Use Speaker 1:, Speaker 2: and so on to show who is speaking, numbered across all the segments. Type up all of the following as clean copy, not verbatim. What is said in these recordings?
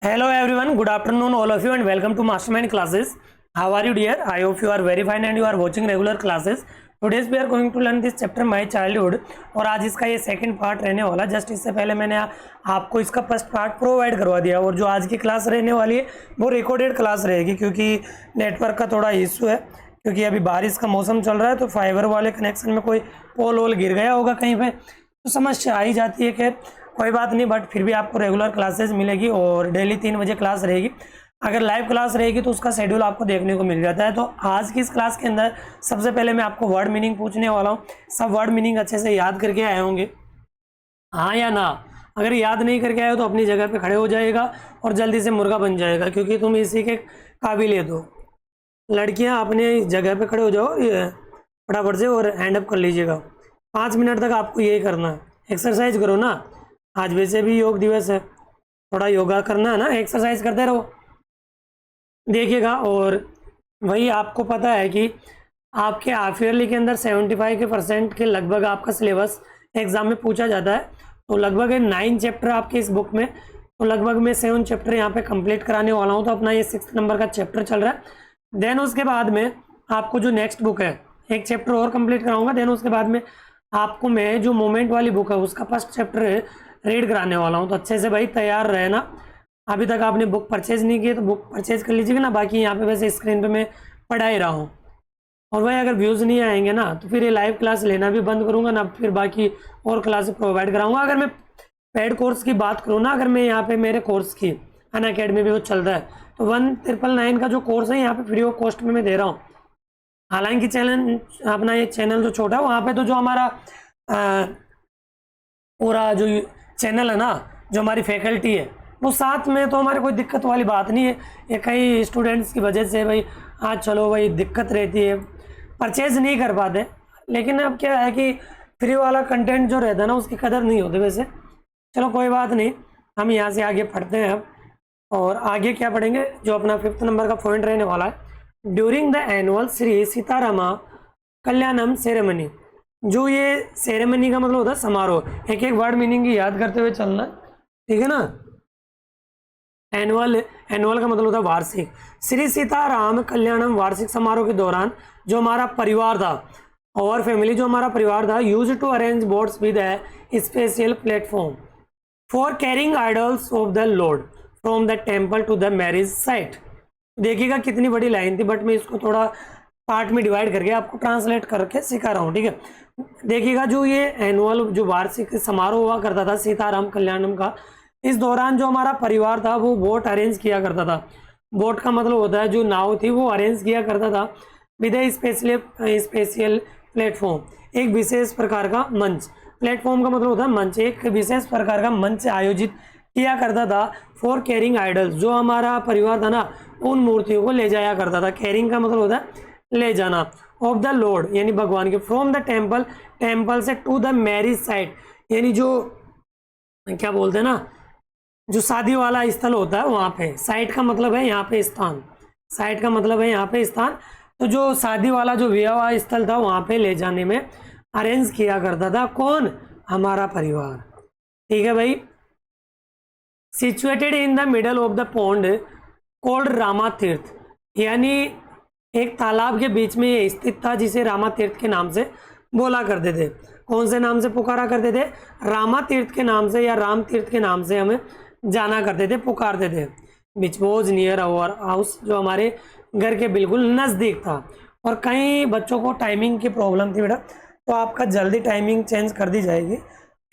Speaker 1: Hello everyone, good afternoon all of you and welcome to Mastermind classes. How are you dear? I hope you are very fine and you are watching regular classes. Today we are going to learn this chapter My Childhood और आज इसका ये second part रहने वाला। Just इससे पहले मैंने आपको इसका फर्स्ट पार्ट प्रोवाइड करवा दिया और जो आज की क्लास रहने वाली है वो रिकॉर्डेड क्लास रहेगी क्योंकि नेटवर्क का थोड़ा इशू है, क्योंकि अभी बारिश का मौसम चल रहा है तो फाइबर वाले कनेक्शन में कोई पोल वोल गिर गया होगा कहीं पे, तो समस्या आ ही जाती है। खैर कोई बात नहीं, बट फिर भी आपको रेगुलर क्लासेस मिलेगी और डेली 3 बजे क्लास रहेगी। अगर लाइव क्लास रहेगी तो उसका शेड्यूल आपको देखने को मिल जाता है। तो आज की इस क्लास के अंदर सबसे पहले मैं आपको वर्ड मीनिंग पूछने वाला हूँ। सब वर्ड मीनिंग अच्छे से याद करके आए होंगे, हाँ या ना? अगर याद नहीं करके आए हो तो अपनी जगह पे खड़े हो जाएगा और जल्दी से मुर्गा बन जाएगा, क्योंकि तुम इसी के काबिलियत हो। लड़कियाँ अपने जगह पे खड़े हो जाओ फटाफट से और हैंड अप कर लीजिएगा। 5 मिनट तक आपको यही करना है, एक्सरसाइज करो ना। आज वैसे भी योग दिवस है, थोड़ा योगा करना है ना, एक्सरसाइज करते रहो, देखिएगा। और वही आपको पता है कि आपके हाफ ईयरली के अंदर 75% के लगभग आपका सिलेबस एग्जाम में पूछा जाता है। तो लगभग 9 चैप्टर आपके इस बुक में, तो लगभग मैं 7 चैप्टर यहाँ पे कंप्लीट कराने वाला हूँ। तो अपना ये 6 नंबर का चैप्टर चल रहा है। देन उसके बाद में आपको जो नेक्स्ट बुक है, एक चैप्टर और कंप्लीट कराऊंगा। देन उसके बाद में आपको मैं जो मोमेंट वाली बुक है उसका फर्स्ट चैप्टर रीड कराने वाला हूँ। तो अच्छे से भाई तैयार रहे ना। अभी तक आपने बुक परचेज नहीं की तो बुक परचेज कर लीजिएगा ना। बाकी यहाँ पे वैसे स्क्रीन पे मैं पढ़ा ही रहा हूँ। और भाई अगर व्यूज़ नहीं आएंगे ना तो फिर ये लाइव क्लास लेना भी बंद करूँगा ना, फिर बाकी और क्लास प्रोवाइड कराऊंगा। अगर मैं पेड कोर्स की बात करूँ ना, अगर मैं यहाँ पे मेरे कोर्स की अनअकैडमी भी वो चल रहा है, तो 1999 का जो कोर्स है यहाँ पे फ्री ऑफ कॉस्ट में मैं दे रहा हूँ। हालांकि चैनल अपना ये चैनल जो छोटा है वहाँ पे तो जो हमारा पूरा जो चैनल है ना, जो हमारी फैकल्टी है वो साथ में, तो हमारे कोई दिक्कत वाली बात नहीं है। ये कई स्टूडेंट्स की वजह से भाई आज चलो भाई दिक्कत रहती है, परचेज नहीं कर पाते। लेकिन अब क्या है कि फ्री वाला कंटेंट जो रहता है ना उसकी कदर नहीं होती वैसे। चलो कोई बात नहीं, हम यहाँ से आगे पढ़ते हैं अब। और आगे क्या पढ़ेंगे, जो अपना 5th नंबर का पॉइंट रहने वाला है, during the annual Shri Sitarama Kalyanam ceremony. जो ये सेरेमनी का मतलब होता है समारोह। एक एक वर्ड मीनिंग की याद करते हुए चलना, ठीक है ना। एनुअल का मतलब होता है वार्षिक। श्री सीताराम कल्याणम वार्षिक समारोह के दौरान जो हमारा परिवार था और फैमिली, जो हमारा परिवार था, used to arrange boats with a special platform for carrying idols of the lord from the temple to the marriage site. देखिएगा कितनी बड़ी लाइन थी, बट मैं इसको थोड़ा पार्ट में डिवाइड करके आपको ट्रांसलेट करके सिखा रहा हूँ, ठीक है। देखिएगा जो ये एनुअल जो वार्षिक समारोह हुआ करता था सीताराम कल्याणम का, इस दौरान जो हमारा परिवार था वो बोट अरेंज किया करता था। बोट का मतलब होता है जो नाव थी वो अरेंज किया करता था विद ए स्पेशल प्लेटफॉर्म, एक विशेष प्रकार का मंच। प्लेटफॉर्म का मतलब होता है मंच, एक विशेष प्रकार का मंच आयोजित किया करता था फॉर कैरिंग आइडल्स। जो हमारा परिवार था ना उन मूर्तियों को ले जाया करता था। कैरिंग का मतलब होता है ले जाना, ऑफ द लॉर्ड यानी भगवान के, फ्रॉम द टेम्पल, टेम्पल से, टू द मैरिज साइट यानी जो क्या बोलते हैं ना, जो शादी वाला स्थल होता है वहाँ पे। साइट का मतलब है यहाँ पे स्थान, साइट का मतलब है यहाँ पे स्थान। तो जो शादी वाला जो विवाह स्थल था वहाँ पे ले जाने में अरेंज किया करता था कौन, हमारा परिवार, ठीक है भाई। Situated in the middle of the pond cold Rama तीर्थ, यानी एक तालाब के बीच में ये स्थित था जिसे रामा तीर्थ के नाम से बोला करते थे। कौन से नाम से पुकारा करते थे, रामा तीर्थ के नाम से या राम तीर्थ के नाम से हमें जाना करते थे, पुकारते थे। Which was near our house, जो हमारे घर के बिल्कुल नज़दीक था। और कई बच्चों को टाइमिंग की प्रॉब्लम थी बेटा, तो आपका जल्दी टाइमिंग चेंज कर दी जाएगी,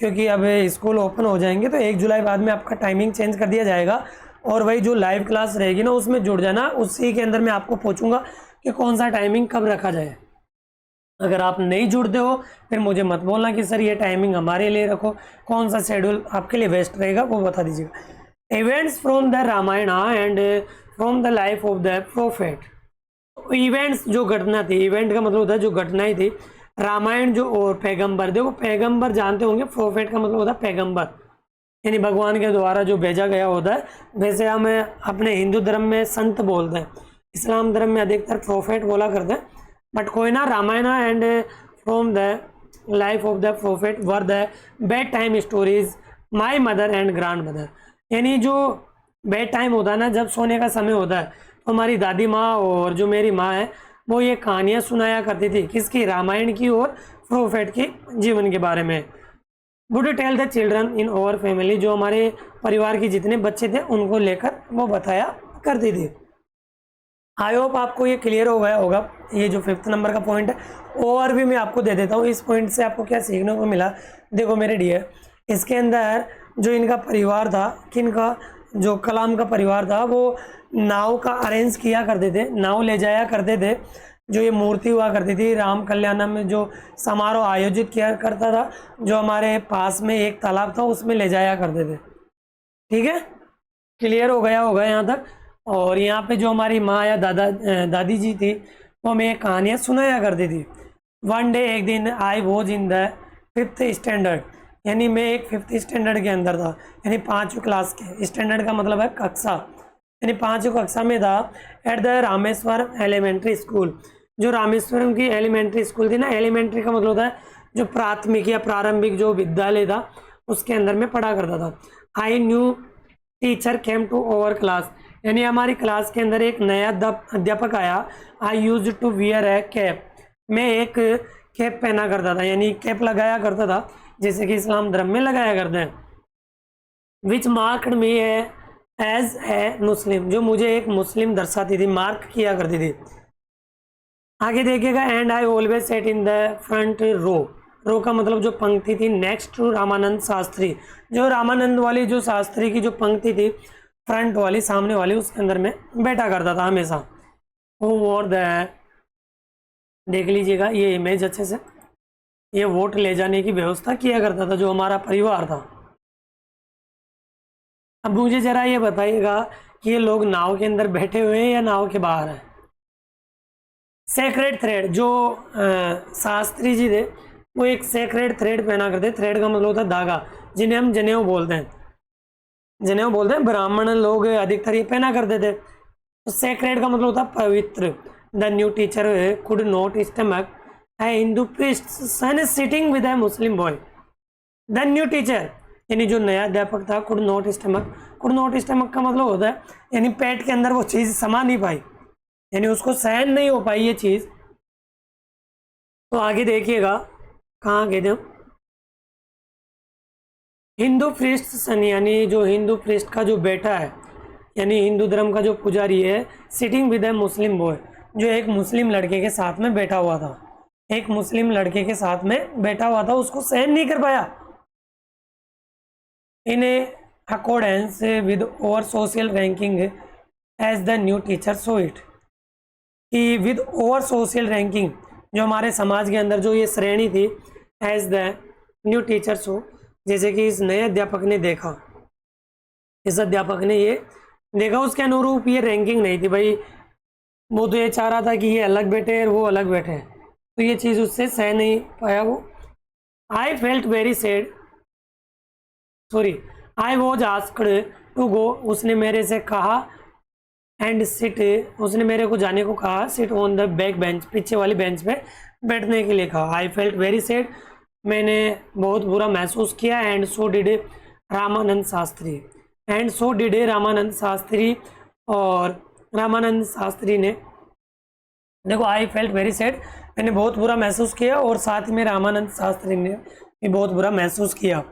Speaker 1: क्योंकि अब स्कूल ओपन हो जाएंगे तो 1 जुलाई बाद में आपका टाइमिंग चेंज कर दिया जाएगा। और वही जो लाइव क्लास रहेगी ना उसमें जुड़ जाना, उसी के अंदर मैं आपको पूछूंगा कि कौन सा टाइमिंग कब रखा जाए। अगर आप नहीं जुड़ते हो फिर मुझे मत बोलना कि सर ये टाइमिंग हमारे लिए रखो, कौन सा शेड्यूल आपके लिए बेस्ट रहेगा वो बता दीजिएगा। Events from the Ramayana and from the life of the prophet. Events जो घटना थी, इवेंट का मतलब होता है जो घटनाएं थी, रामायण जो और पैगंबर, देखो पैगंबर जानते होंगे, प्रोफेट का मतलब होता है पैगंबर यानी भगवान के द्वारा जो भेजा गया होता है। वैसे हम अपने हिंदू धर्म में संत बोलते हैं, इस्लाम धर्म में अधिकतर प्रोफेट बोला करते हैं। बट कोई ना, Ramayana and from the life of the prophet were the bedtime stories my mother and grandmother, यानी जो बेड टाइम होता है ना, जब सोने का समय होता है, तो हमारी दादी माँ और जो मेरी माँ है वो ये कहानियाँ सुनाया करती थी। किसकी? रामायण की और प्रोफेट के जीवन के बारे में। Would tell the children in our family, जो हमारे परिवार के जितने बच्चे थे उनको लेकर वो बताया करती थी। आई होप आपको ये क्लियर हो गया होगा। ये जो 5th नंबर का पॉइंट है और भी मैं आपको दे देता हूँ। इस पॉइंट से आपको क्या सीखने को मिला, देखो मेरे डियर, इसके अंदर जो इनका परिवार था, किनका, जो कलाम का परिवार था, वो नाव का अरेंज किया करते थे, नाव ले जाया करते थे। जो ये मूर्ति हुआ करती थी राम कल्याणम में, जो समारोह आयोजित किया करता था, जो हमारे पास में एक तालाब था उसमें ले जाया करते थे। ठीक है, क्लियर हो गया होगा यहाँ तक। और यहाँ पे जो हमारी माँ या दादी जी थी वो हमें कहानियाँ सुनाया करती थी। वन डे, एक दिन, I was in the 5th standard, यानी मैं एक 5th स्टैंडर्ड के अंदर था, यानी 5वीं क्लास के, स्टैंडर्ड का मतलब है कक्षा, यानी 5वीं कक्षा में था। At the Rameswaram elementary school, जो रामेश्वरम की एलिमेंट्री स्कूल थी ना, एलिमेंट्री का मतलब होता है जो प्राथमिक या प्रारंभिक जो विद्यालय था उसके अंदर में पढ़ा करता था। A new teacher came to our class, यानी हमारी क्लास के अंदर एक नया अध्यापक आया। I used to wear a cap, मैं एक कैप पहना करता था, यानी कैप लगाया करता था, जैसे कि इस्लाम धर्म में लगाया करते हैं। विच मार्क्ड मी एज ए मुस्लिम, जो मुझे एक मुस्लिम दर्शाती थी, मार्क किया करती थी। आगे देखिएगा, and I always sat in the front row, row का मतलब जो पंक्ति थी नेक्स्ट टू रामानंद शास्त्री, जो रामानंद वाली जो शास्त्री की जो पंक्ति थी फ्रंट वाली, सामने वाली, उसके अंदर में बैठा करता था हमेशा। और देख लीजिएगा ये इमेज अच्छे से, ये वोट ले जाने की व्यवस्था किया करता था जो हमारा परिवार था। अब मुझे जरा ये बताइएगा कि ये लोग नाव के अंदर बैठे हुए हैं या नाव के बाहर हैं। सेक्रेड थ्रेड, जो शास्त्री जी थे वो एक सेक्रेड थ्रेड पहना करते, थ्रेड का मतलब होता है धागा, जिन्हें हम जनेऊ बोलते हैं, जनेऊ बोलते हैं, ब्राह्मण लोग अधिकतर ये पहना करते थे। तो सेक्रेड का मतलब होता है पवित्र। The new teacher could not stomach a Hindu priest son sitting with a Muslim boy. The new teacher, यानी जो नया अध्यापक था, could not stomach, could not stomach का मतलब होता है यानी पेट के अंदर वो चीज़ समा नहीं पाई, यानी उसको सहन नहीं हो पाई ये चीज़। तो आगे देखिएगा कहाँ गए थे हम। हिंदू प्रीस्ट सन, यानी जो हिंदू प्रीस्ट का जो बेटा है, यानी हिंदू धर्म का जो पुजारी है, sitting with a Muslim boy, जो एक मुस्लिम लड़के के साथ में बैठा हुआ था, एक मुस्लिम लड़के के साथ में बैठा हुआ था, उसको सहन नहीं कर पाया। In accordance with our social ranking as the new teacher saw it, कि विद ओवर सोशल रैंकिंग, जो हमारे समाज के अंदर जो ये श्रेणी थी, as the new teacher saw, जैसे कि इस नए अध्यापक ने देखा, इस अध्यापक ने ये देखा, उसके अनुरूप ये रैंकिंग नहीं थी भाई। वो तो ये चाह रहा था कि ये अलग बैठे और वो अलग बैठे, तो ये चीज़ उससे सह नहीं पाया वो। I felt very sad, sorry, I was asked to go, उसने मेरे से कहा, एंड सिट, उसने मेरे को जाने को कहा, sit on the back bench, पीछे वाली बेंच पे बैठने के लिए कहा। आई फेल्ट वेरी सैड, मैंने बहुत बुरा महसूस किया। And so did Ramanand Shastri, and so did Ramanand Shastri, और रामानंद शास्त्री ने, देखो आई फेल्ट वेरी सैड, मैंने बहुत बुरा महसूस किया, और साथ में रामानंद शास्त्री ने भी बहुत बुरा महसूस किया।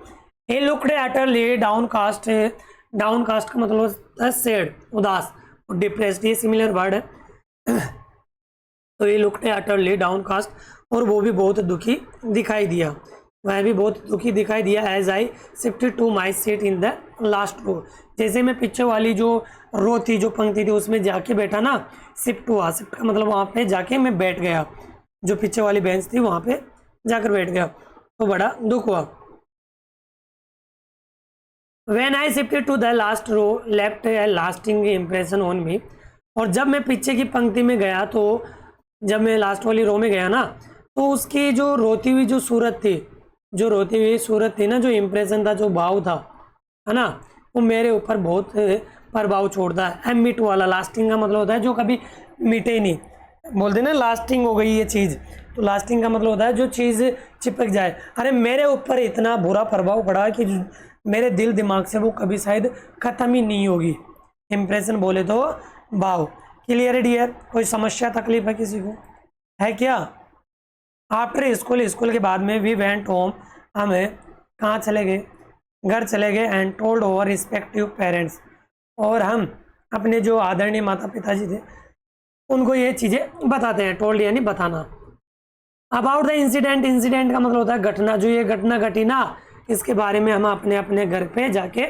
Speaker 1: हे लुक्ड एटरली डाउनकास्ट, डाउनकास्ट का मतलब होता है सैड, उदास, और डिप्रेस्ड ये सिमिलर वर्ड है। तो ये लुक्ड एटरली डाउनकास्ट, और वो भी बहुत दुखी दिखाई दिया, वह भी बहुत दुखी दिखाई दिया। As I shifted to my seat in the last row, जैसे मैं पीछे वाली जो रो थी, जो पंक्ति थी, उसमें जाके बैठा ना, शिफ्ट हुआ, शिफ्ट का मतलब वहाँ पे जाके मैं बैठ गया, जो पीछे वाली बेंच थी वहाँ पे जाकर बैठ गया, तो बड़ा दुख हुआ। When I shifted to the last row, left a lasting impression on me, और जब मैं पीछे की पंक्ति में गया, तो जब मैं लास्ट वाली रो में गया ना, तो उसकी जो रोती हुई जो सूरत थी, जो रोती हुई सूरत थी ना, जो इम्प्रेशन था, जो भाव था, है ना, वो मेरे ऊपर बहुत प्रभाव छोड़ता है। मिट वाला, लास्टिंग का मतलब होता है जो कभी मिटे नहीं, बोलते ना लास्टिंग हो गई ये चीज़, तो लास्टिंग का मतलब होता है जो चीज़ चिपक जाए। अरे मेरे ऊपर इतना बुरा प्रभाव पड़ा कि मेरे दिल दिमाग से वो कभी शायद ख़त्म ही नहीं होगी। इम्प्रेशन बोले तो भाव। क्लियर है डियर? कोई समस्या तकलीफ है किसी को, है क्या? आफ्टर स्कूल के बाद में वी वेंट होम, हमें कहाँ चले गए? घर चले गए। And told over respective parents, और हम अपने जो आदरणीय माता पिताजी थे उनको ये चीज़ें बताते हैं। टोल्ड यानी बताना। अबाउट द इंसिडेंट, इंसिडेंट का मतलब होता है घटना। जो ये घटना घटी ना, इसके बारे में हम अपने अपने घर पे जाके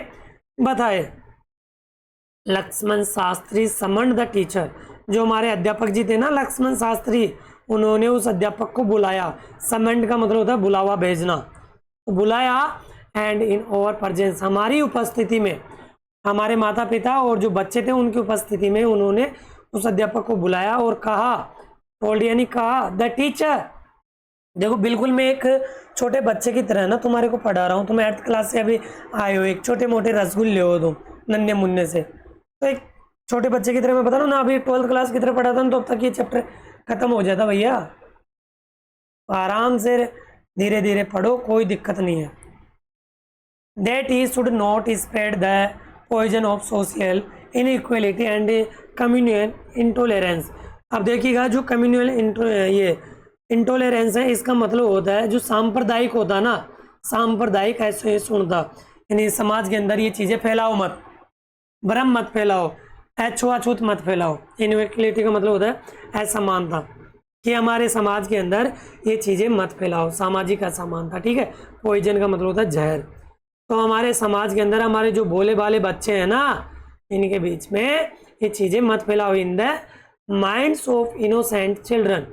Speaker 1: बताए। Lakshmana Sastry summoned the teacher, जो हमारे अध्यापक जी थे ना लक्ष्मण शास्त्री, उन्होंने उस अध्यापक को बुलाया। समन्ड का मतलब होता है बुलावा भेजना, तो बुलाया। एंड इन ओवर प्रेजेंस, हमारी उपस्थिति में, हमारे माता पिता और जो बच्चे थे उनकी उपस्थिति में उन्होंने उस अध्यापक को बुलाया और कहा, टोल्ड यानी कहा, द टीचर। देखो बिल्कुल मैं एक छोटे बच्चे की तरह ना तुम्हारे को पढ़ा रहा हूँ। तुम 8th क्लास से अभी आए हो, एक छोटे मोटे रसगुल्ले हो तुम, नन्हे मुन्ने से, तो एक छोटे बच्चे की तरह मैं बता रहा हूँ ना। अभी 12th क्लास की तरह पढ़ाता हूँ तो अब तक ये चैप्टर खत्म हो जाता भैया। आराम से धीरे धीरे पढ़ो, कोई दिक्कत नहीं है। That he should not spread the poison of social inequality and communal intolerance। अब देखिएगा जो कम्युनल ये इंटॉलरेंस है, इसका मतलब होता है जो सांप्रदायिक होता ना, सांप्रदायिक ऐसे सुनता, यानी समाज के अंदर ये चीज़ें फैलाओ मत, भ्रम मत फैलाओ, अछूत मत फैलाओ। इनइक्वलिटी का मतलब होता है असमानता, कि हमारे समाज के अंदर ये चीज़ें मत फैलाओ, सामाजिक असमानता। ठीक है। पॉइजन का मतलब होता है जहर। तो हमारे समाज के अंदर हमारे जो भोले भाले बच्चे हैं ना, इनके बीच में ये चीज़ें मत फैलाओ। In the minds of innocent children,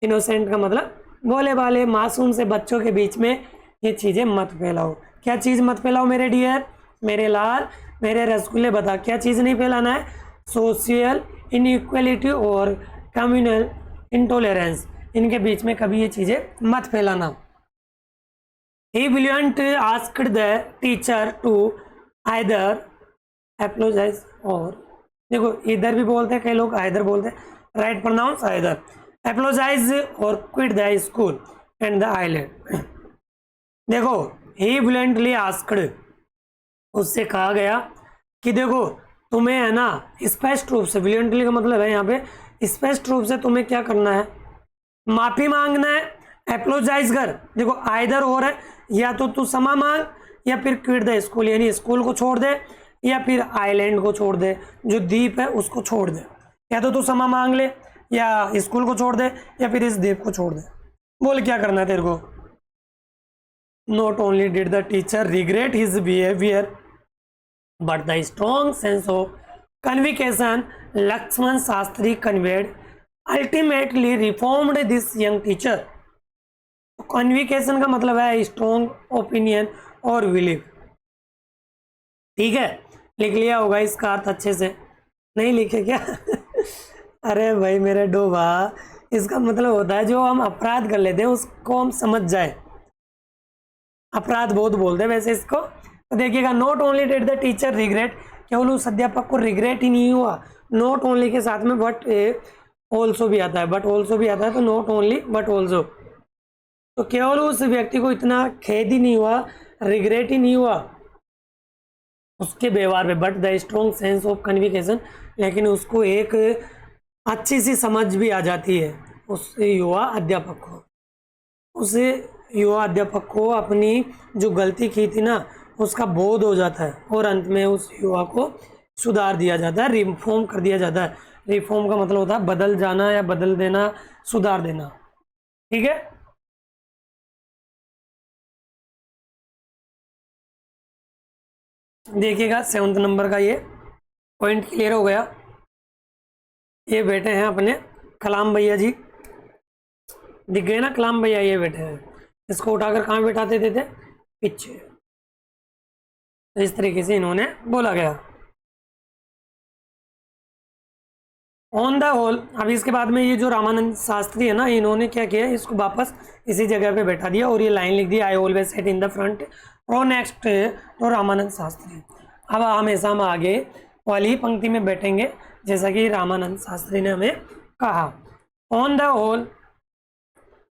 Speaker 1: innocent का मतलब भोले भाले मासूम से बच्चों के बीच में ये चीज़ें मत फैलाओ। क्या चीज़ मत फैलाओ मेरे डियर, मेरे लाल, मेरे रसगुल्ले? बता क्या चीज़ नहीं फैलाना है? सोशल इनइक्वलिटी और कम्युनल इंटॉलरेंस, इनके बीच में कभी ये चीज़ें मत फैलाना। He brilliant asked the teacher to either apologize और, देखो इधर भी बोलते हैं कई लोग, either बोलते हैं, राइट प्रोनाउंस either, apologize और quit the school and the island। देखो he bluntly asked, उससे कहा गया कि देखो तुम्हें है ना स्पष्ट रूप से, bluntly का मतलब है यहाँ पे स्पष्ट रूप से तुम्हें क्या करना है? माफी मांगना है, एप्लोजाइज कर। देखो आइदर और है, या तो तू क्षमा मांग या फिर क्विट द स्कूल, यानी स्कूल को छोड़ दे या फिर आइलैंड को छोड़ दे, जो द्वीप है उसको छोड़ दे। या तो तू क्षमा मांग ले या स्कूल को छोड़ दे या फिर इस द्वीप को छोड़ दे। बोल क्या करना है तेरे को? Not only did the teacher regret his behaviour but the strong sense of conviction Lakshman Shastri conveyed ultimately reformed this young teacher. Conviction का मतलब है स्ट्रॉन्ग ओपिनियन और बिलीफ। ठीक है, लिख लिया होगा इसका अर्थ अच्छे से, नहीं लिखे क्या? अरे भाई मेरे डोबा, इसका मतलब होता है जो हम अपराध कर लेते हैं उसको हम समझ जाए। अपराध बहुत बोलते हैं वैसे इसको। तो देखिएगा, not only did the teacher regret, केवल उस अध्यापक को रिग्रेट ही नहीं हुआ, नॉट ओनली के साथ में बट ऑल्सो भी आता है, बट ऑल्सो भी आता है, तो नॉट ओनली बट ऑल्सो। तो केवल उस व्यक्ति को इतना खेद ही नहीं हुआ, रिग्रेट ही नहीं हुआ उसके व्यवहार पे, but the strong sense of conviction, लेकिन उसको एक अच्छी सी समझ भी आ जाती है उस युवा अध्यापक को। उस युवा अध्यापक को अपनी जो गलती की थी ना उसका बोध हो जाता है और अंत में उस युवा को सुधार दिया जाता है, रिफॉर्म कर दिया जाता है। रिफॉर्म का मतलब होता है बदल जाना या बदल देना, सुधार देना। ठीक है, देखिएगा 7th नंबर का ये पॉइंट क्लियर हो गया। ये बैठे हैं अपने कलाम भैया जी, दिख गए ना कलाम भैया, ये बैठे हैं। इसको उठाकर कहाँ बैठाते थे? पीछे। तो इस तरीके से इन्होंने बोला गया। ऑन द होल, अभी इसके बाद में ये जो रामानंद शास्त्री है ना, इन्होंने क्या किया, इसको वापस इसी जगह पे बैठा दिया और ये लाइन लिख दी, I always sat in the front और नेक्स्ट तो रामानंद शास्त्री। अब हमेशा हम आगे वाली पंक्ति में बैठेंगे जैसा कि रामानंद शास्त्री ने हमें कहा। ऑन द होल,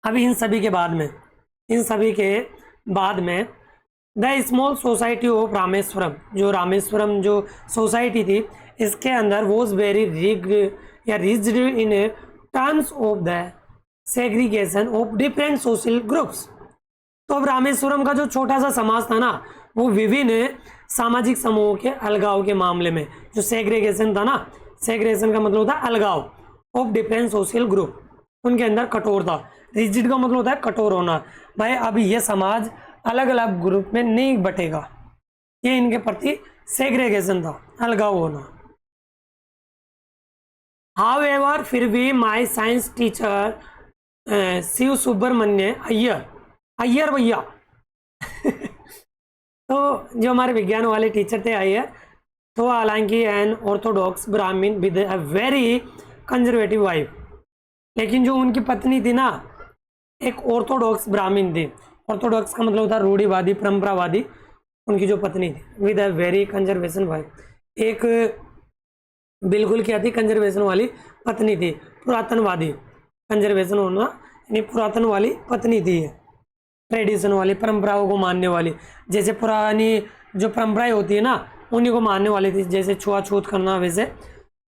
Speaker 1: अभी इन सभी के बाद में the small society of Rameswaram, जो रामेश्वरम जो सोसाइटी थी, इसके अंदर वॉज वेरी रिग्ड या rigid in terms of the segregation of different social groups. तो अब रामेश्वरम का जो छोटा सा समाज था ना, वो विभिन्न सामाजिक समूहों के अलगाव के मामले में, जो सेग्रीगेशन था ना, सेग्रीगेशन का मतलब होता है अलगाव, ऑफ डिफरेंट सोशल ग्रुप, उनके अंदर कठोरता। रिजिड का मतलब होता है कठोर होना। भाई अब ये समाज अलग अलग ग्रुप में नहीं बटेगा, ये इनके प्रति सेग्रीगेशन था, अलगाव होना। हाउएवर फिर भी my science teacher Shiva Subramania Iyer भैया तो जो हमारे विज्ञान वाले टीचर थे अय्यर, तो हालांकि एन ऑर्थोडॉक्स ब्राह्मण with a very conservative wife, लेकिन जो उनकी पत्नी थी ना, एक ऑर्थोडॉक्स ब्राह्मण थी। ऑर्थोडॉक्स का मतलब होता है रूढ़िवादी, परंपरावादी। उनकी जो पत्नी थी with a very conservation wife, एक बिल्कुल क्या थी, कंजर्वेशन वाली पत्नी थी, पुरातनवादी। कंजर्वेशन होना यानी पुरातन वाली पत्नी थी, ट्रेडिशन वाली, परंपराओं को मानने वाली। जैसे पुरानी जो परंपराएं होती है ना, उन्हीं को मानने वाली थी, जैसे छुआछूत करना। वैसे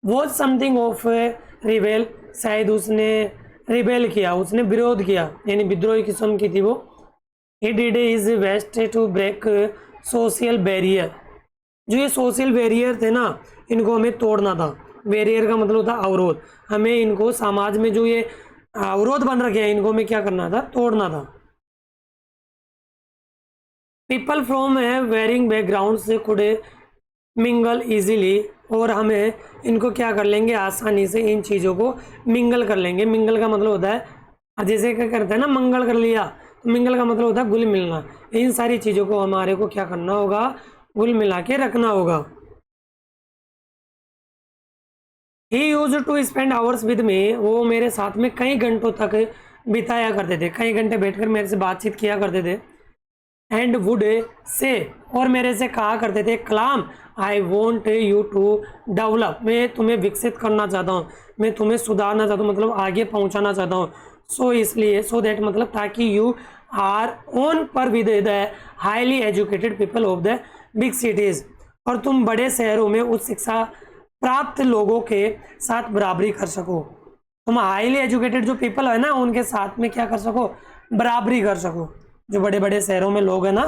Speaker 1: वो समथिंग ऑफ रिबेल, शायद उसने रिबेल किया, उसने विरोध किया, यानी विद्रोही किस्म की थी वो। He did his best to break social barrier. जो ये सोशल बैरियर थे ना, इनको हमें तोड़ना था। बैरियर का मतलब होता है अवरोध। हमें इनको समाज में जो ये अवरोध बन रखे हैं, इनको हमें क्या करना था, तोड़ना था। पीपल फ्रॉम वेरिंग बैकग्राउंड से कुड मिंगल इजीली, और हमें इनको क्या कर लेंगे, आसानी से इन चीज़ों को मिंगल कर लेंगे। मिंगल का मतलब होता है, जैसे क्या करते हैं ना, मंगल कर लिया, तो मिंगल का मतलब होता है घुल मिलना। इन सारी चीज़ों को हमारे को क्या करना होगा, घुल मिला के रखना होगा। He used to spend hours with me, वो मेरे साथ में कई घंटों तक बिताया करते थे, कई घंटे बैठकर मेरे से बातचीत किया करते थे। एंड वुड से, और मेरे से कहा करते थे, Kalam I want you to develop, मैं तुम्हें विकसित करना चाहता हूँ, मैं तुम्हें सुधारना चाहता हूँ, मतलब आगे पहुँचाना चाहता हूँ। सो इसलिए, सो दैट मतलब ताकि यू आर ऑन पर with the highly educated people of the big cities, और तुम बड़े शहरों में उच्च शिक्षा प्राप्त लोगों के साथ बराबरी कर सको। तुम हाईली एजुकेटेड जो पीपल है ना, उनके साथ में क्या कर सको, बराबरी कर सको। जो बड़े बड़े शहरों में लोग हैं ना,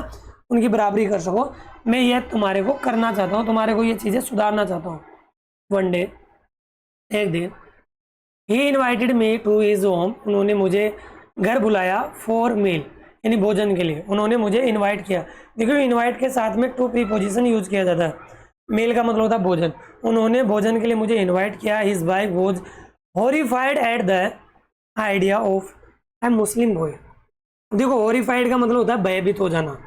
Speaker 1: उनकी बराबरी कर सको। मैं ये तुम्हारे को करना चाहता हूँ, तुम्हारे को ये चीज़ें सुधारना चाहता हूँ। वन डे, एक दिन, he invited me to his home, उन्होंने मुझे घर बुलाया, फॉर मील यानी भोजन के लिए उन्होंने मुझे इन्वाइट किया। देखो इन्वाइट के साथ में टू प्रीपोजिशन यूज किया जाता है। मेल का मतलब होता है भोजन। उन्होंने भोजन के लिए मुझे इन्वाइट किया। His wife was horrified at the idea of A Muslim boy. देखो हॉरिफाइड का मतलब होता है भयभीत हो जाना।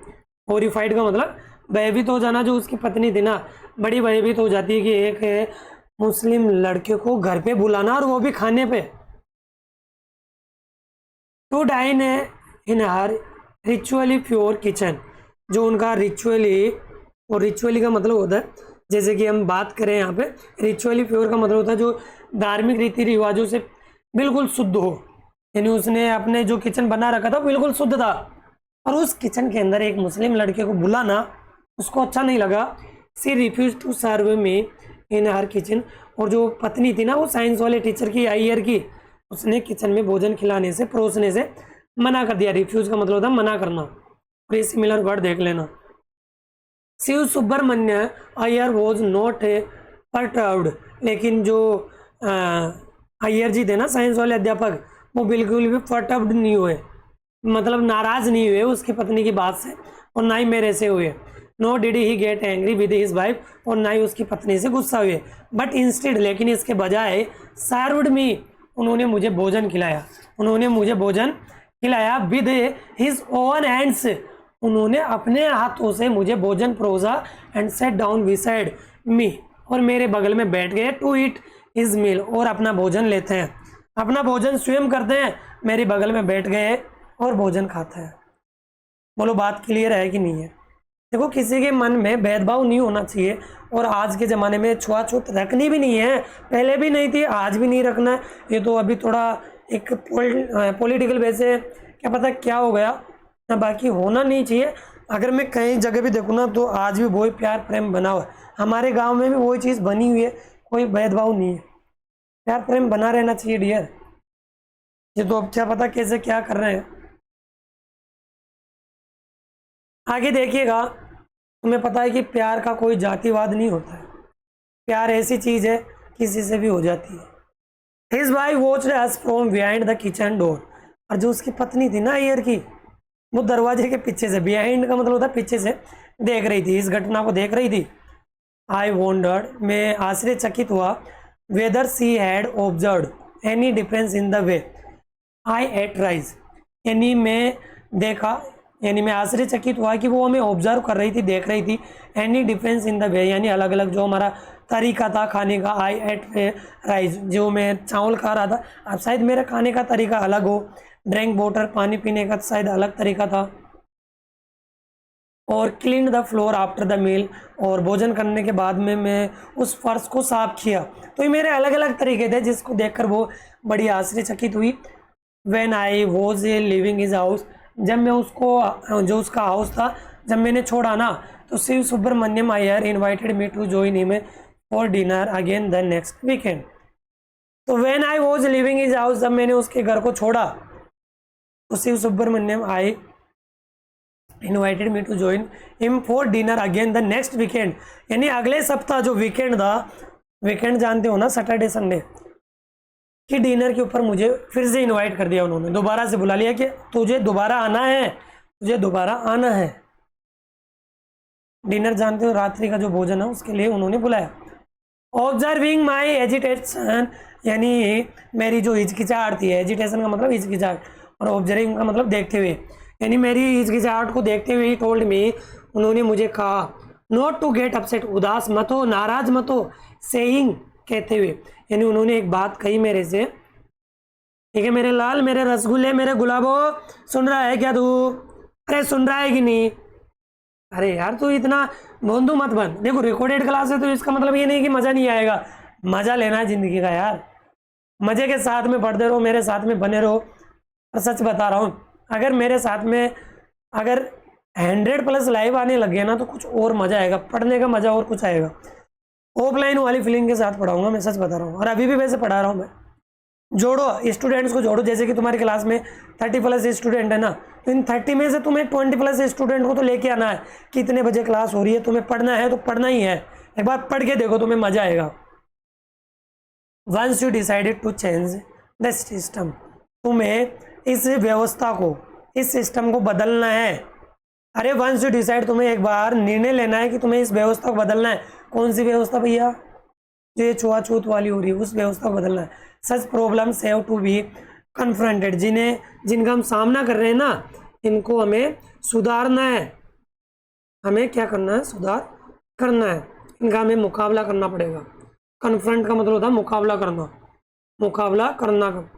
Speaker 1: हॉरिफाइड का मतलब भयभीत हो जाना। जो उसकी पत्नी थी ना, बड़ी भयभीत हो जाती है कि एक मुस्लिम लड़के को घर पे बुलाना, और वो भी खाने पे। To dine in her ritually pure kitchen, जो उनका रिचुअली, और रिचुअली का मतलब होता है, जैसे कि हम बात करें यहाँ पे, रिचुअली प्योर का मतलब होता है जो धार्मिक रीति रिवाजों से बिल्कुल शुद्ध हो। यानी उसने अपने जो किचन बना रखा था बिल्कुल शुद्ध था, और उस किचन के अंदर एक मुस्लिम लड़के को बुलाना उसको अच्छा नहीं लगा। She refused to serve me in her kitchen, और जो पत्नी थी ना, वो साइंस वाले टीचर की, अय्यर की, उसने किचन में भोजन खिलाने से, परोसने से मना कर दिया। रिफ्यूज का मतलब होता है मना करना। और ये सिमिलर वर्ड देख लेना। Shiva Subramania Iyer was not perturbed, लेकिन जो अय्यर जी थे ना, साइंस वाले अध्यापक, वो बिल्कुल भी परटर्ब्ड नहीं हुए, मतलब नाराज नहीं हुए उसकी पत्नी की बात से, और ना ही मेरे से हुए। Nor did he get angry with his wife, और ना ही उसकी पत्नी से गुस्सा हुए। बट इंस्टेड, लेकिन इसके बजाय, सर्व्ड मी, उन्होंने मुझे भोजन खिलाया। उन्होंने मुझे भोजन खिलाया विद हिज ओन हैंड्स, उन्होंने अपने हाथों से मुझे भोजन परोसा। And set down beside me, और मेरे बगल में बैठ गए। टू ईट हिज मील, और अपना भोजन लेते हैं, अपना भोजन स्वयं करते हैं, मेरे बगल में बैठ गए और भोजन खाते हैं। बोलो बात क्लियर है कि नहीं है? देखो किसी के मन में भेदभाव नहीं होना चाहिए, और आज के ज़माने में छुआछूत रखनी भी नहीं है। पहले भी नहीं थी, आज भी नहीं रखना है। ये तो अभी थोड़ा एक पॉलिटिकल वैसे क्या पता क्या हो गया ना, बाकी होना नहीं चाहिए। अगर मैं कई जगह भी देखूँ ना, तो आज भी वही प्यार प्रेम बना हुआ है। हमारे गांव में भी वही चीज़ बनी हुई है। कोई भेदभाव नहीं है, प्यार प्रेम बना रहना चाहिए डियर। ये तो अब क्या पता कैसे क्या कर रहे हैं। आगे देखिएगा, तुम्हें पता है कि प्यार का कोई जातिवाद नहीं होता है, प्यार ऐसी चीज है किसी से भी हो जाती है। His wife watched us from behind the kitchen door। और जो उसकी पत्नी थी ना अय्यर की, वो दरवाजे के पीछे से, बिहाइंड का मतलब होता है पीछे से, देख रही थी, इस घटना को देख रही थी। आई वॉन्डर्ड, मैं आश्चर्यचकित हुआ, whether she had observe any difference in the way I ate rice. यानी मैं देखा, यानी मैं आश्चर्यचकित हुआ कि वो हमें ऑब्जर्व कर रही थी, देख रही थी। एनी डिफरेंस इन द वे यानी अलग अलग जो हमारा तरीका था खाने का। आई एट राइस, जो मैं चावल खा रहा था, अब शायद मेरा खाने का तरीका अलग हो। ड्रिंक वाटर, पानी पीने का शायद अलग तरीका था। और clean the floor after the meal, और भोजन करने के बाद में मैं उस फर्श को साफ किया। तो ये मेरे अलग अलग तरीके थे जिसको देखकर वो बड़ी आश्चर्यचकित हुई। When I was leaving his house, जब मैं उसको, जो उसका हाउस था, जब मैंने छोड़ा ना, तो Shiva Subramaniam Iyer invited me to join him for dinner again the next weekend. तो when I was leaving his house, जब मैंने उसके घर को छोड़ा, तो Shiva Subramaniam Iyer invited me to join him for dinner again the next weekend. यानी अगले सप्ताह जो वीकेंड था, वीकेंड जानते हो ना, सैटरडे संडे कि डिनर के ऊपर मुझे फिर से इनवाइट कर दिया उन्होंने, दोबारा से बुला लिया कि तुझे दोबारा आना है, तुझे दोबारा आना है। डिनर जानते हो, रात्रि का जो भोजन है, उसके लिए उन्होंने बुलाया। ऑब्जर्विंग माई एजिटेशन, यानी मेरी जो हिचकिचाहट थी, एजिटेशन का मतलब हिचकिचाहट, और ऑब्जर्विंग का मतलब देखते हुए, यानी मेरी हिचकिचाहट को देखते हुए ही टोल्ड मी, उन्होंने मुझे कहा, नॉट टू गेट अपसेट, उदास मत हो, नाराज मत हो, सेइंग, कहते हुए, यानी उन्होंने एक बात कही मेरे से, ठीक है मेरे लाल, मेरे रसगुल्ले, मेरे गुलाबो, सुन रहा है क्या तू? अरे सुन रहा है कि नहीं? अरे यार तू इतना भोंदू मत बन। देखो रिकॉर्डेड क्लास है तो इसका मतलब ये नहीं कि मजा नहीं आएगा, मजा लेना है जिंदगी का यार, मजे के साथ में पढ़ते रहो, मेरे साथ में बने रहो। और सच बता रहा हूँ, अगर मेरे साथ में अगर 100+ लाइव आने लग गया ना, तो कुछ और मजा आएगा, पढ़ने का मजा और कुछ आएगा। ऑफलाइन वाली फीलिंग के साथ पढ़ाऊंगा, मैं सच बता रहा हूँ, और अभी भी वैसे पढ़ा रहा हूँ मैं। जोड़ो स्टूडेंट्स को जोड़ो, जैसे कि तुम्हारी क्लास में 30+ स्टूडेंट है ना, तो इन 30 में से तुम्हें 20+ स्टूडेंट को तो लेके आना है। कितने बजे क्लास हो रही है, तुम्हें पढ़ना है तो पढ़ना ही है, एक बार पढ़ के देखो, तुम्हें मजा आएगा। Once you decided to change the system, तुम्हें इस व्यवस्था को, इस सिस्टम को बदलना है। अरे वंस यू डिसाइड, तुम्हें एक बार निर्णय लेना है कि तुम्हें इस व्यवस्था को बदलना है। कौन सी व्यवस्था भैया? जो ये छुआछूत वाली हो रही है, उस व्यवस्था को बदलना है। Such problems have to be confronted, जिनका हम सामना कर रहे हैं ना, इनको हमें सुधारना है। हमें क्या करना है? सुधार करना है, इनका हमें मुकाबला करना पड़ेगा। कन्फ्रंट का मतलब होता है मुकाबला करना, मुकाबला करना।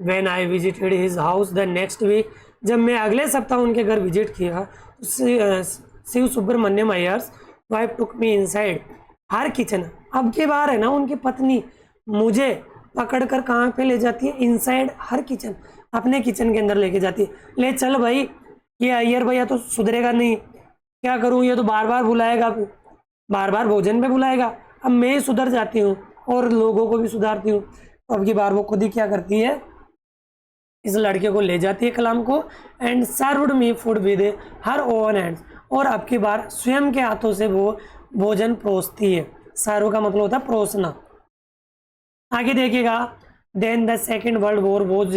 Speaker 1: When I visited his house the next week, जब मैं अगले सप्ताह उनके घर विजिट किया, तो शिव सुब्रमण्यम अय्यर्स वाइफ टुक मी इनसाइड हर किचन। अब की बार है ना, उनकी पत्नी मुझे पकड़कर कहाँ पे ले जाती है? इनसाइड हर किचन, अपने किचन के अंदर लेके जाती है। ले चल भाई, ये अय्यर भैया तो सुधरेगा नहीं, क्या करूँ, ये तो बार बार बुलाएगा, बार बार भोजन पे बुलाएगा। अब मैं ही सुधर जाती हूँ और लोगों को भी सुधारती हूँ। अब की बार वो खुद ही क्या करती है, इस लड़के को ले जाती है कलाम को, and served me food with her oven hands, और अब की बार स्वयं के हाथों से वो भोजन परोसती है। सर्व का मतलब होता है परोसना। आगे देखिएगा, then the second world war was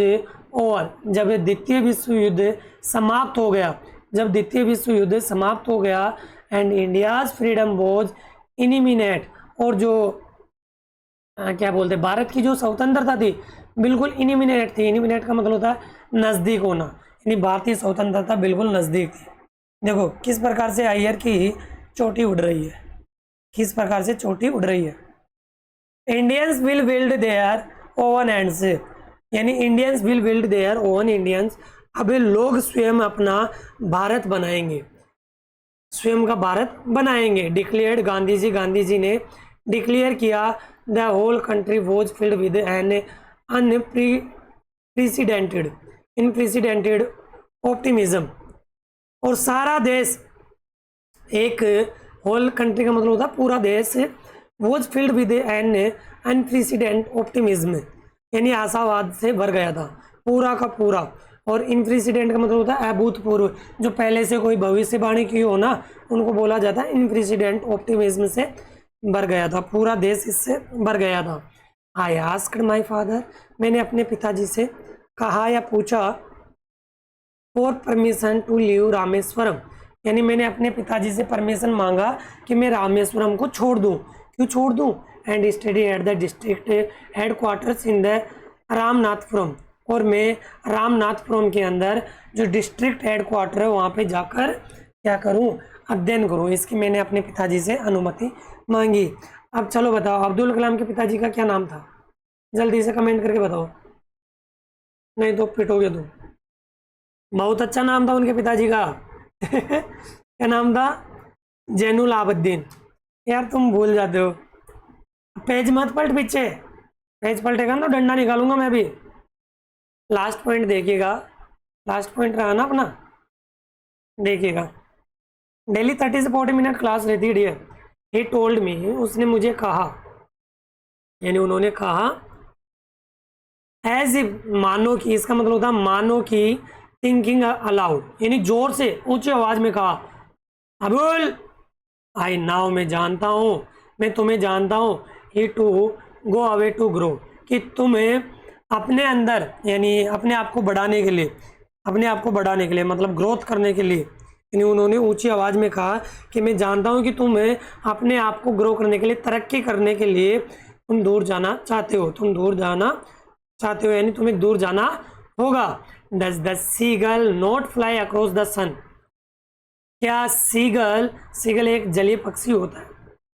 Speaker 1: over, जब द्वितीय विश्व युद्ध समाप्त हो गया, जब द्वितीय विश्व युद्ध समाप्त हो गया, एंड इंडियाज फ्रीडम वॉज इनिमिनेट, और जो क्या बोलते हैं, भारत की जो स्वतंत्रता थी बिल्कुल इनिमिनेट थी। इनिमिनेट का मतलब होता है नज़दीक होना, यानी भारतीय स्वतंत्रता बिल्कुल नज़दीक थी। देखो किस प्रकार से अय्यर की चोटी उड़ रही है, किस प्रकार से चोटी उड़ रही है। Indians will build their own hands, यानी Indians will build their own Indians, अब लोग स्वयं अपना भारत बनाएंगे, स्वयं का भारत बनाएंगे। डिक्लेयर्ड गांधी जी, गांधी जी ने डिक्लेयर किया, the whole country was filled with an unprecedented optimism, और सारा देश, एक होल कंट्री का मतलब होता है पूरा देश, was filled with an unprecedented optimism, यानी आशावाद से भर गया था पूरा का पूरा। और इनप्रेसिडेंट का मतलब होता है अभूतपूर्व, जो पहले से कोई भविष्यवाणी की हो ना, उनको बोला जाता है इनप्रेसिडेंट ऑप्टिमिज्म से भर गया था, पूरा देश इससे भर गया था। आई आस्क्ड माई फादर, मैंने अपने पिताजी से कहा या पूछा, for permission to leave Rameswaram, यानी मैंने अपने पिताजी से परमिशन मांगा कि मैं रामेश्वरम को छोड़ दूं। क्यों छोड़ दूं? And study at the district headquarters in the Ramanathapuram, और मैं रामनाथपुरम के अंदर जो डिस्ट्रिक्ट हेडक्वार्टर है वहाँ पे जाकर क्या करूँ? अध्ययन करूँ। इसकी मैंने अपने पिताजी से अनुमति मांगी। अब चलो बताओ, अब्दुल कलाम के पिताजी का क्या नाम था? जल्दी से कमेंट करके बताओ, नहीं तो पिटोगे तुम। बहुत अच्छा नाम था उनके पिताजी का क्या नाम था? जैनुल आबद्दीन। यार तुम भूल जाते हो, पेज मत पलट पीछे, पेज पलटेगा ना तो डंडा निकालूंगा मैं भी। लास्ट पॉइंट देखिएगा, लास्ट पॉइंट रहा ना अपना, देखिएगा। डेली 30 से 40 मिनट क्लास रहती है डियर। ही टोल्ड मी, उसने मुझे कहा, यानी उन्होंने कहा, एज इफ, मानो कि, इसका मतलब होता है मानो कि, थिंकिंग अलाउड, यानी जोर से ऊंची आवाज में कहा, अबुल आई नाउ, मैं जानता हूँ, मैं तुम्हें जानता हूँ। He to go away to grow, कि तुम्हें अपने अंदर, यानी अपने आप को बढ़ाने के लिए, अपने आप को बढ़ाने के लिए मतलब ग्रोथ करने के लिए, यानी उन्होंने ऊंची आवाज़ में कहा कि मैं जानता हूँ कि तुम्हें अपने आप को ग्रो करने के लिए, तरक्की करने के लिए तुम दूर जाना चाहते हो, तुम दूर जाना चाहते हो, यानी तुम्हें दूर जाना होगा। Does the seagull not fly across the sun, क्या सीगल, सीगल एक जलीय पक्षी होता है,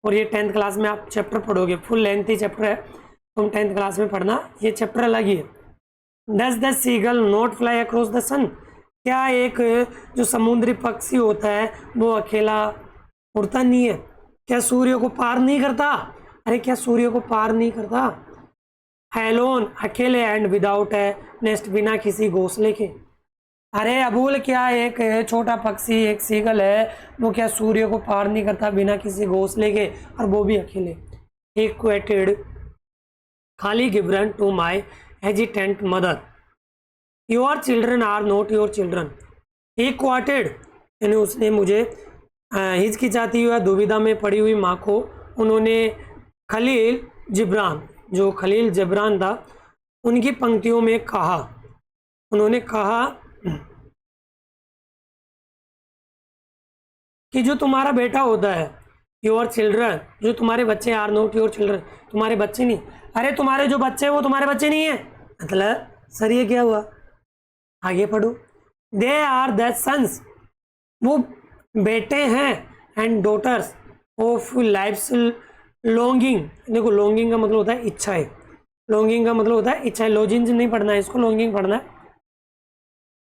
Speaker 1: और ये 10th क्लास में आप चैप्टर पढ़ोगे, फुल लेंथ ही चैप्टर है, तुम 10th क्लास में पढ़ना, ये चैप्टर अलग ही है। Does the seagull not fly across the sun, क्या एक जो समुद्री पक्षी होता है वो अकेला उड़ता नहीं है? क्या सूर्य को पार नहीं करता? अरे क्या सूर्य को पार नहीं करता? एलोन, अकेले, एंड विदाउट ए नेस्ट, बिना किसी घोंसले के। अरे अबूल, क्या एक छोटा पक्षी, एक सीगल है, वो क्या सूर्य को पार नहीं करता बिना किसी घोंसले के, और वो भी अकेले? Equated Khalil Gibran to my hesitant mother, your children are not your children. Equated, यानी उसने मुझे हिचकिचाती हुई, दुविधा में पड़ी हुई माँ को, उन्होंने खलील जिब्रान, जो खलील जिब्रान था, उनकी पंक्तियों में कहा, उन्होंने कहा कि जो तुम्हारा बेटा होता है, योर चिल्ड्रन, जो तुम्हारे बच्चे, आर नॉट योर चिल्ड्रन, तुम्हारे बच्चे नहीं। अरे तुम्हारे जो बच्चे हैं वो तुम्हारे बच्चे नहीं है, मतलब सर ये क्या हुआ? आगे पढ़ो। दे आर द सन्स, वो बेटे हैं, and daughters of life's longing. देखो लॉन्गिंग का मतलब होता है इच्छा है, लॉन्गिंग का मतलब होता है इच्छा है, लॉजिंग नहीं पढ़ना है इसको, लॉन्गिंग पढ़ना है।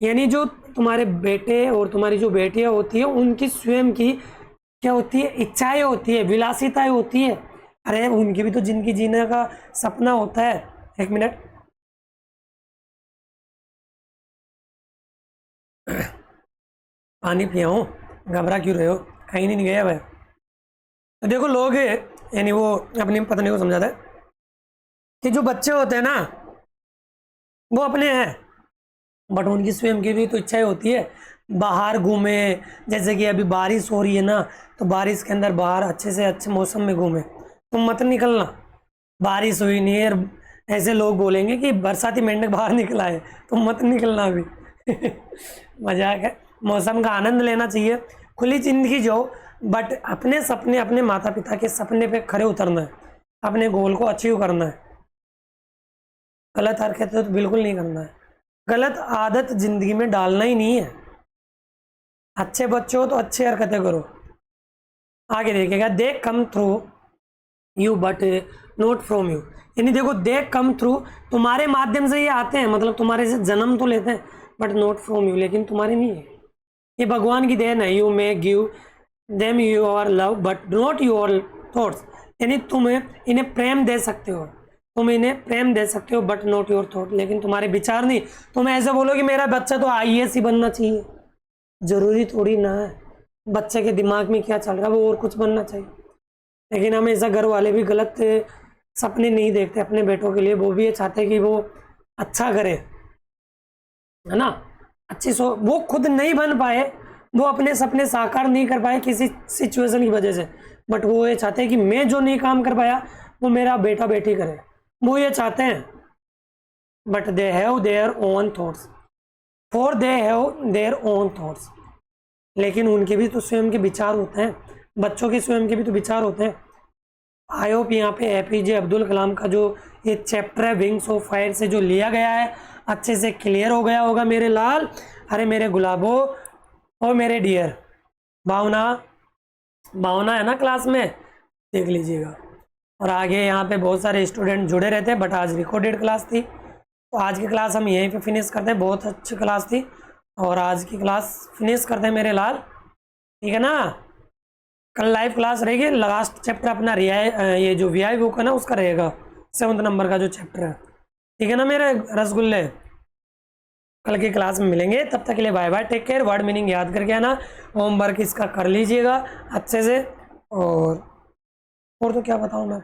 Speaker 1: यानी जो तुम्हारे बेटे और तुम्हारी जो बेटियां होती है, उनकी स्वयं की क्या होती है? इच्छाएं होती है, विलासिताएं होती है। अरे उनकी भी तो जिंदगी जीने का सपना होता है। एक मिनट, पानी पिया हूँ, घबरा क्यों रहे हो? कहीं नहीं गया भाई। तो देखो लोग, यानी वो अपनी पत्नी को समझाता है कि जो बच्चे होते हैं ना वो अपने हैं, बट उनकी स्वयं की भी तो इच्छाएं होती है, बाहर घूमे, जैसे कि अभी बारिश हो रही है ना, तो बारिश के अंदर बाहर अच्छे से अच्छे मौसम में घूमे। तुम मत निकलना, बारिश हुई नहीं है, ऐसे लोग बोलेंगे कि बरसाती मेंढक बाहर निकला है, तुम मत निकलना अभी मजाक है, मौसम का आनंद लेना चाहिए, खुली जिंदगी जो, बट अपने सपने, अपने माता पिता के सपने पे खरे उतरना है, अपने गोल को अचीव करना है। गलत हरकतें तो बिल्कुल नहीं करना है, गलत आदत जिंदगी में डालना ही नहीं है। अच्छे बच्चे हो तो अच्छी हरकतें करो। आगे देखिएगा, they come through you but not from you, यानी देखो दे कम थ्रू, तुम्हारे माध्यम से ये आते हैं, मतलब तुम्हारे से जन्म तो लेते हैं, बट नॉट फ्रॉम यू, लेकिन तुम्हारे नहीं है, ये भगवान की देन है। You may give them your love but not your thoughts, यानी तुम्हें इन्हें प्रेम दे सकते हो, तुम इन्हें प्रेम दे सकते हो, बट नॉट योर थॉट, लेकिन तुम्हारे विचार नहीं। तुम ऐसे बोलो कि मेरा बच्चा तो IAS ही बनना चाहिए, जरूरी थोड़ी ना है, बच्चे के दिमाग में क्या चल रहा है वो और कुछ बनना चाहिए। लेकिन हमेशा घर वाले भी गलत सपने नहीं देखते अपने बेटों के लिए, वो भी ये चाहते कि वो अच्छा करे, है ना। वो खुद नहीं बन पाए, वो अपने सपने साकार नहीं कर पाए किसी सिचुएशन की वजह से, बट वो ये चाहते हैं कि मैं जो नहीं काम कर पाया वो मेरा बेटा बेटी करे, वो ये चाहते हैं। But they have their own thoughts, for they have their own thoughts, लेकिन उनके भी तो स्वयं के विचार होते हैं, बच्चों के स्वयं के भी तो विचार होते हैं। आई होप यहाँ पे एपीजे अब्दुल कलाम का जो ये चैप्टर है विंग्स ऑफ फायर से जो लिया गया है अच्छे से क्लियर हो गया होगा मेरे लाल, अरे मेरे गुलाबो और मेरे डियर। भावना भावना है ना क्लास में, देख लीजिएगा। और आगे यहाँ पे बहुत सारे स्टूडेंट जुड़े रहते हैं, बट आज रिकॉर्डेड क्लास थी, तो आज की क्लास हम यहीं पे फिनिश करते हैं। बहुत अच्छी क्लास थी और आज की क्लास फिनिश करते हैं मेरे लाल, ठीक है ना। कल लाइव क्लास रहेगी, लास्ट चैप्टर अपना ये जो वीआई बुक है ना उसका रहेगा, 7th नंबर का जो चैप्टर है, ठीक है ना मेरे रसगुल्ले। कल की क्लास में मिलेंगे, तब तक के लिए bye bye, take care. Word meaning याद करके आना, होमवर्क इसका कर लीजिएगा अच्छे से। और तो क्या बताऊँ मैं,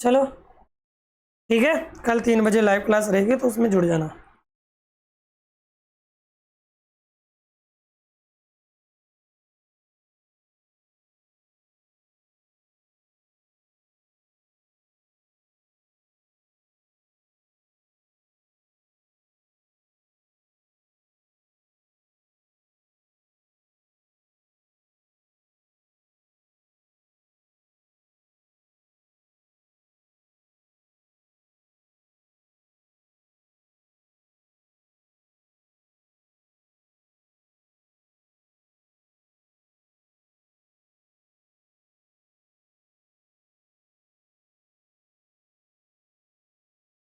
Speaker 1: चलो ठीक है, कल 3 बजे लाइव क्लास रहेगी तो उसमें जुड़ जाना।